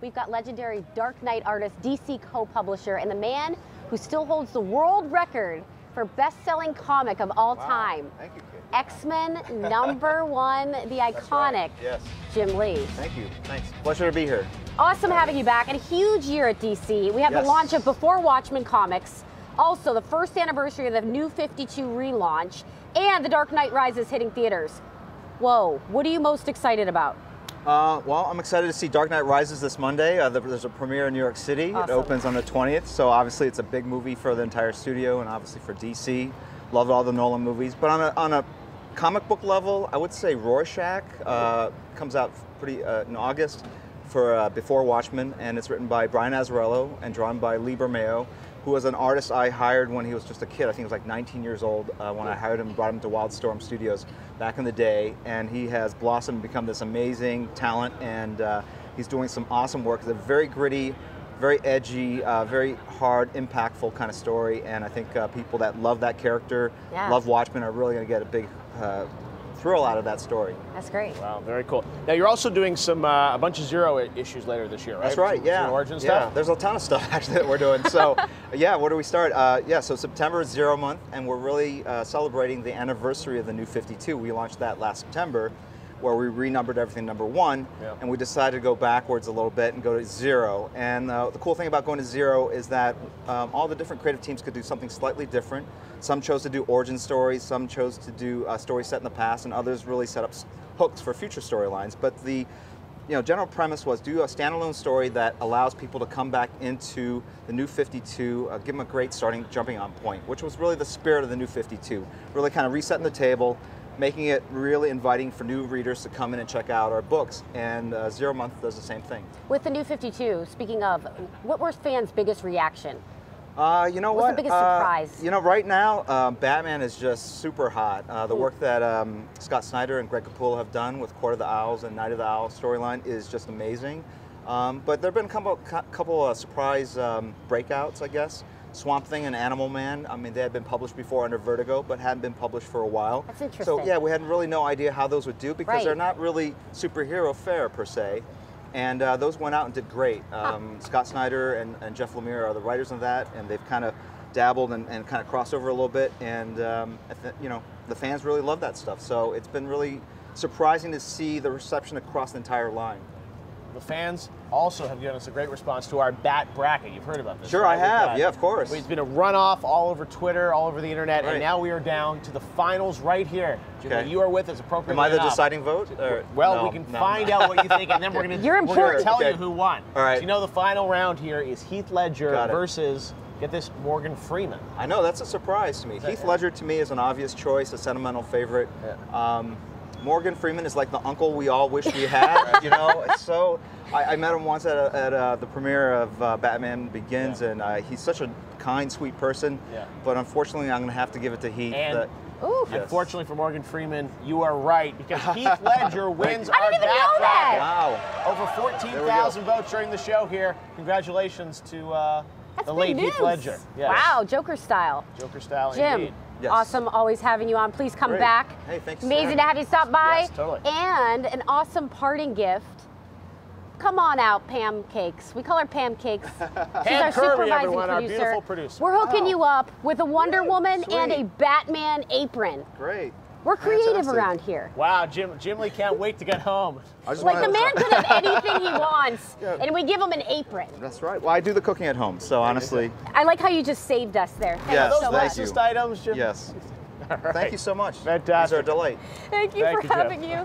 We've got legendary Dark Knight artist, DC co-publisher, and the man who still holds the world record for best-selling comic of all time. Thank you, Kate. X-Men #1, the iconic Right. Yes. Jim Lee. Thank you. Thanks. Pleasure to be here. Awesome having you back, and a huge year at DC. We have the Yes. launch of Before Watchmen Comics, also the first anniversary of the New 52 relaunch, and The Dark Knight Rises hitting theaters. Whoa, what are you most excited about? Well, I'm excited to see Dark Knight Rises this Monday. There's a premiere in New York City. Awesome. It opens on the 20th, so obviously it's a big movie for the entire studio and obviously for DC. Love all the Nolan movies. But on a comic book level, I would say Rorschach comes out in August for Before Watchmen, and it's written by Brian Azzarello and drawn by Lee Bermeo, who was an artist I hired when he was just a kid. I think he was like 19 years old when I hired him and brought him to Wildstorm Studios back in the day. And he has blossomed and become this amazing talent, and he's doing some awesome work. It's a very gritty, very edgy, very hard, impactful kind of story. And I think people that love that character, love Watchmen, are really going to get a big thrill out of that story. That's great. Wow, very cool. Now you're also doing some a bunch of Zero issues later this year, right? That's right. Yeah. Some origin stuff. Yeah. There's a ton of stuff actually that we're doing. So, yeah. Where do we start? So September is Zero month, and we're really celebrating the anniversary of the New 52. We launched that last September, where we renumbered everything #1, and we decided to go backwards a little bit and go to Zero. And the cool thing about going to Zero is that all the different creative teams could do something slightly different. Some chose to do origin stories, some chose to do stories set in the past, and others really set up hooks for future storylines. But the general premise was do a standalone story that allows people to come back into the New 52, give them a great jumping on point, which was really the spirit of the New 52. Really kind of resetting the table, making it really inviting for new readers to come in and check out our books. And Zero month does the same thing. With the New 52, speaking of, what were fans' biggest reaction? You know What's the biggest surprise? Right now, Batman is just super hot. The work that Scott Snyder and Greg Capullo have done with Court of the Owls and Night of the Owl storyline is just amazing. But there have been a couple of surprise breakouts, I guess. Swamp Thing and Animal Man, I mean, they had been published before under Vertigo, but hadn't been published for a while. That's interesting. So yeah, we had really no idea how those would do because they're not really superhero fare per se. And those went out and did great. Scott Snyder and Jeff Lemire are the writers of that, and they've kind of dabbled and kind of crossed over a little bit. And the fans really love that stuff. So it's been really surprising to see the reception across the entire line. The fans also have given us a great response to our Bat Bracket. You've heard about this, Sure, right? I have. Yeah, of course. It's been a runoff all over Twitter, all over the internet, and now we are down to the finals right here. Jim, you are with us appropriately. Am I the enough. deciding vote? Well, we can find out what you think, and then we're going to tell you who won. All right. So you know the final round here is Heath Ledger versus, get this, Morgan Freeman. I know, that's a surprise to me. Heath Ledger to me is an obvious choice, a sentimental favorite. Morgan Freeman is like the uncle we all wish we had. It's so. I met him once at the premiere of Batman Begins, and he's such a kind, sweet person. But unfortunately, I'm going to have to give it to Heath. Unfortunately for Morgan Freeman, you are right, because Heath Ledger wins our I didn't even know that! Wow. Over 14,000 votes during the show here. Congratulations to the late Heath Ledger. Yes. Wow, Joker style. Joker style, Jim, indeed. Yes. Awesome always having you on. Please come back. Hey, thanks. Amazing to have you stop by. Yes, totally. And an awesome parting gift. Come on out, Pam Cakes. We call her Pam Cakes. She's our supervising producer. Our beautiful producer. We're hooking you up with a Wonder Woman and a Batman apron. Great. We're creative around here. Wow, Jim Lee can't wait to get home. Like the man could have anything he wants, and we give him an apron. That's right. Well, I do the cooking at home, so honestly. I like how you just saved us there. Thank you so much. Those items, Jim. Yes. All right. Thank you so much. Fantastic. These are a delight. Thank you for having you.